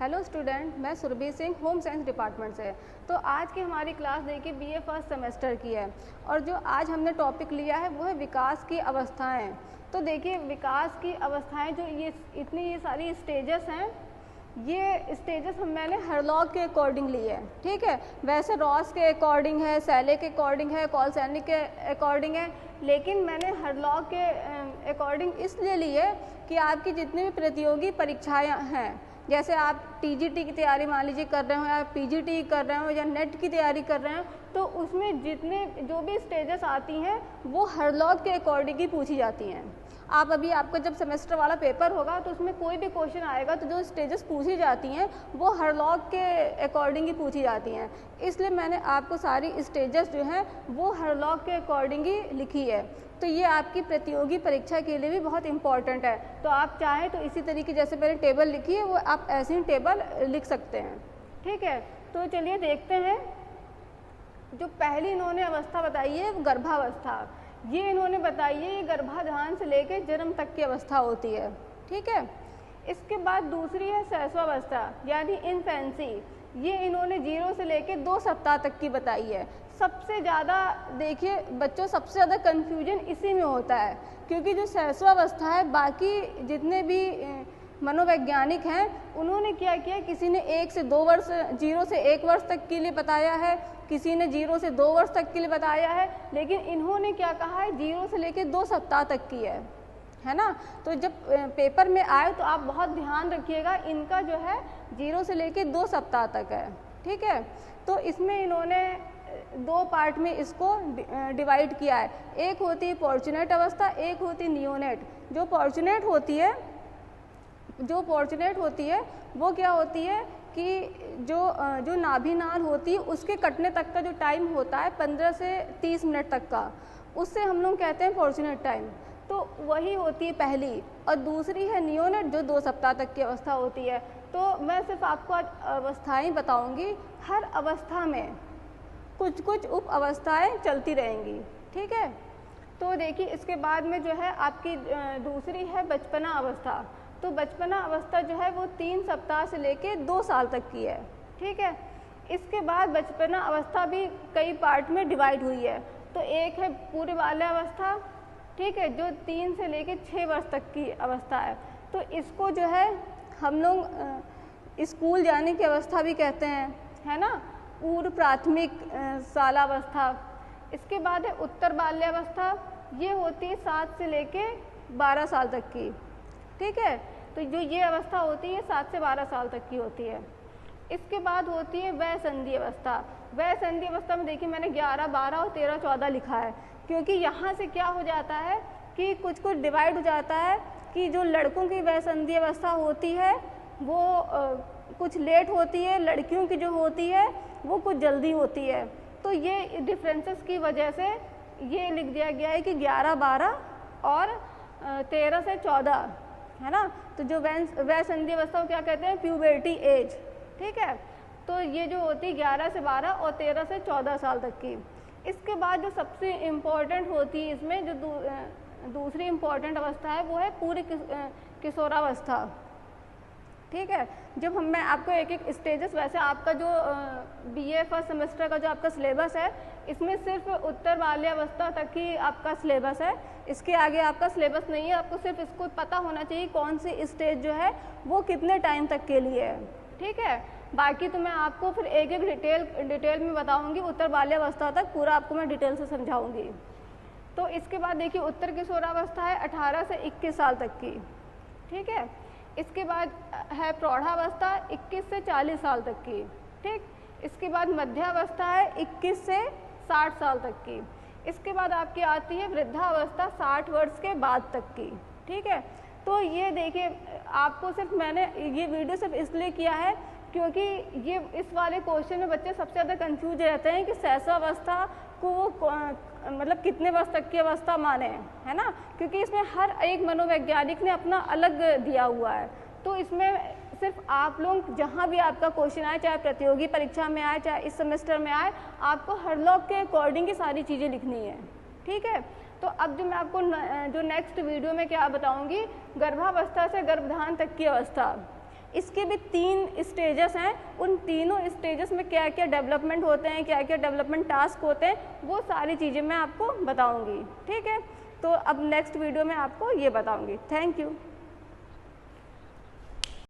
Hello student, मैं Surabhi Singh home science department से। तो आज की हमारी क्लास देखिए बीए फर्स्ट सेमेस्टर की है और जो आज हमने टॉपिक लिया है वो है विकास की अवस्थाएं। तो देखिए विकास की अवस्थाएं जो ये सारी स्टेजेस हैं, ये स्टेजेस मैंने हरलॉग के अकॉर्डिंग ली है। ठीक है, वैसे रॉस के अकॉर्डिंग है, सैले के अकॉर्डिंग है, कॉलसैनिक के अकॉर्डिंग है, लेकिन मैंने हरलॉग के अकॉर्डिंग इसलिए ली है कि आपकी जितनी भी प्रतियोगी परीक्षाएं हैं, जैसे आप टीजीटी की तैयारी मान लीजिए कर रहे हो या पीजीटी कर रहे हो या नेट की तैयारी कर रहे हो, तो उसमें जितने जो भी स्टेजेस आती हैं वो हरलॉग के अकॉर्डिंग ही पूछी जाती हैं। आप अभी आपका जब सेमेस्टर वाला पेपर होगा तो उसमें कोई भी क्वेश्चन आएगा तो जो स्टेजेस पूछी जाती हैं वो हरलॉग के अकॉर्डिंग ही पूछी जाती हैं। इसलिए मैंने आपको सारी स्टेजेस जो हैं वो हरलॉग के अकॉर्डिंग ही लिखी है। तो ये आपकी प्रतियोगी परीक्षा के लिए भी बहुत इंपॉर्टेंट है। तो आप चाहें तो इसी तरीके जैसे मैंने टेबल लिखी है वो आप ऐसे ही टेबल लिख सकते हैं। ठीक है, तो चलिए देखते हैं। जो पहली इन्होंने अवस्था बताई है वो गर्भावस्था, ये इन्होंने बताई है ये गर्भाधान से लेकर जन्म तक की अवस्था होती है। ठीक है, इसके बाद दूसरी है शैशवावस्था यानी इन्फेंसी, ये इन्होंने 0 से लेकर 2 सप्ताह तक की बताई है। सबसे ज़्यादा देखिए बच्चों, सबसे ज़्यादा कन्फ्यूजन इसी में होता है, क्योंकि जो शैशवावस्था है बाकी जितने भी मनोवैज्ञानिक हैं उन्होंने क्या किया, किसी ने 1 से 2 वर्ष 0 से 1 वर्ष तक के लिए बताया है, किसी ने 0 से 2 वर्ष तक के लिए बताया है, लेकिन इन्होंने क्या कहा है 0 से लेकर 2 सप्ताह तक की है ना। तो जब पेपर में आए तो आप बहुत ध्यान रखिएगा, इनका जो है 0 से लेकर 2 सप्ताह तक है। ठीक है, तो इसमें इन्होंने 2 पार्ट में इसको डिवाइड किया है। एक होती है फॉर्चुनेट अवस्था, एक होती है नियोनेट। जो फॉर्चुनेट होती है वो क्या होती है कि जो नाभिनाल होती है उसके कटने तक का जो टाइम होता है 15 से 30 मिनट तक का, उससे हम लोग कहते हैं फॉर्चुनेट टाइम। तो वही होती है पहली, और दूसरी है नियोनेट जो 2 सप्ताह तक की अवस्था होती है। तो मैं सिर्फ आपको आज अवस्थाएं बताऊंगी, हर अवस्था में कुछ कुछ उप अवस्थाएँ चलती रहेंगी। ठीक है, तो देखिए इसके बाद में जो है आपकी दूसरी है बचपना अवस्था। तो बचपना अवस्था जो है वो 3 सप्ताह से लेके 2 साल तक की है। ठीक है, इसके बाद बचपना अवस्था भी कई पार्ट में डिवाइड हुई है। तो एक है पूर्व बाल्यावस्था, ठीक है, जो 3 से लेके 6 वर्ष तक की अवस्था है। तो इसको जो है हम लोग स्कूल जाने की अवस्था भी कहते हैं, है ना, पूर्व प्राथमिक शालावस्था। इसके बाद है उत्तर बाल्यावस्था, ये होती है 7 से लेके 12 साल तक की। ठीक है, तो जो ये अवस्था होती है 7 से 12 साल तक की होती है। इसके बाद होती है वयसंधि अवस्था। वयसंधि अवस्था में देखिए मैंने 11, 12 और 13, 14 लिखा है, क्योंकि यहाँ से क्या हो जाता है कि कुछ कुछ डिवाइड हो जाता है कि जो लड़कों की वयसंधि अवस्था होती है वो कुछ लेट होती है, लड़कियों की जो होती है वो कुछ जल्दी होती है। तो ये डिफरेंसेस की वजह से ये लिख दिया गया है कि 11, 12 और 13 से 14, है ना। तो जो वयसंधि अवस्था को क्या कहते हैं, प्यूबर्टी एज। ठीक है, तो ये जो होती है 11 से 12 और 13 से 14 साल तक की। इसके बाद जो सबसे इम्पोर्टेंट होती है इसमें जो दूसरी इम्पोर्टेंट अवस्था है वो है पूरी किशोरावस्था। ठीक है, जब मैं आपको एक एक स्टेजेस, वैसे आपका जो बीए फर्स्ट सेमेस्टर का जो आपका सिलेबस है इसमें सिर्फ उत्तर बाल्यावस्था तक ही आपका सिलेबस है, इसके आगे आपका सिलेबस नहीं है। आपको सिर्फ इसको पता होना चाहिए कौन सी स्टेज जो है वो कितने टाइम तक के लिए है। ठीक है, बाकी तो मैं आपको फिर एक एक डिटेल में बताऊंगी, उत्तर बाल्यावस्था तक पूरा आपको मैं डिटेल से समझाऊंगी। तो इसके बाद देखिए उत्तर किशोरावस्था है 18 से 21 साल तक की। ठीक है, इसके बाद है प्रौढ़ावस्था 21 से 40 साल तक की। ठीक, इसके बाद मध्यावस्था है 21 से 60 साल तक की। इसके बाद आपकी आती है वृद्धावस्था 60 वर्ष के बाद तक की। ठीक है, तो ये देखिए आपको सिर्फ मैंने ये वीडियो सिर्फ इसलिए किया है क्योंकि ये इस वाले क्वेश्चन में बच्चे सबसे ज़्यादा कंफ्यूज रहते हैं कि शैशवावस्था को वो मतलब कितने वर्ष तक की अवस्था माने, है ना, क्योंकि इसमें हर एक मनोवैज्ञानिक ने अपना अलग दिया हुआ है। तो इसमें सिर्फ आप लोग जहाँ भी आपका क्वेश्चन आए, चाहे प्रतियोगी परीक्षा में आए चाहे इस सेमेस्टर में आए, आपको हरलॉग के अकॉर्डिंग ही सारी चीज़ें लिखनी है। ठीक है, तो अब जो मैं आपको जो नेक्स्ट वीडियो में क्या बताऊँगी, गर्भावस्था से गर्भधान तक की अवस्था। इसके भी 3 स्टेजेस हैं, उन तीनों स्टेजेस में क्या क्या डेवलपमेंट होते हैं, क्या क्या डेवलपमेंट टास्क होते हैं, वो सारी चीज़ें मैं आपको बताऊँगी। ठीक है, तो अब नेक्स्ट वीडियो में आपको ये बताऊँगी। Thank you.